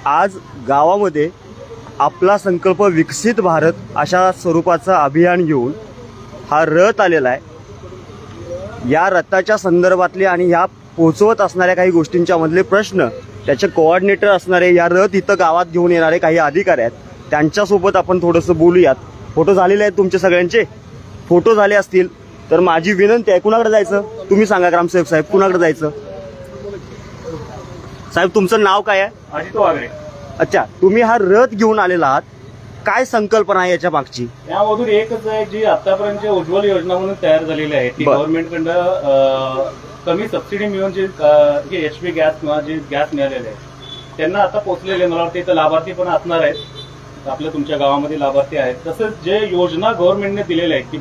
आज गावामध्ये आपला संकल्प विकसित भारत अशा स्वरूपाचं अभियान घेऊन हा रथ आलेला आहे। या रथाच्या संदर्भातले आणि ह्या पोहोचवत असणाऱ्या काही गोष्टींच्या मधले प्रश्न त्याचे कोऑर्डिनेटर असणारे या रथ इथं गावात घेऊन येणारे काही अधिकारी आहेत, त्यांच्यासोबत आपण थोडंसं बोलूयात। फोटो झालेले आहेत तुमचे सगळ्यांचे, फोटो झाले असतील तर माझी विनंती आहे, कुणाकडे जायचं तुम्ही सांगा ग्रामसेवक साहेब, कुणाकडे जायचं? साहेब तुमचं नाव काय आहे? अजित वागरे। अच्छा, तुम्ही हा रथ घेऊन आलेला आहात, काय संकल्पना आहे याच्या मागची? यामधून एकच आहे, जी आतापर्यंत उज्ज्वल योजना म्हणून तयार झालेली आहे ती गव्हर्नमेंट कडनं कमी सबसिडी मिळून जे HP गॅस किंवा जे गॅस मिळालेले आहे त्यांना आता पोहोचलेले, मला वाटतं इथं लाभार्थी पण असणार आहेत, आपल्या तुमच्या गावामध्ये लाभार्थी आहेत। तसंच जे योजना गव्हर्नमेंटने दिलेल्या आहेत की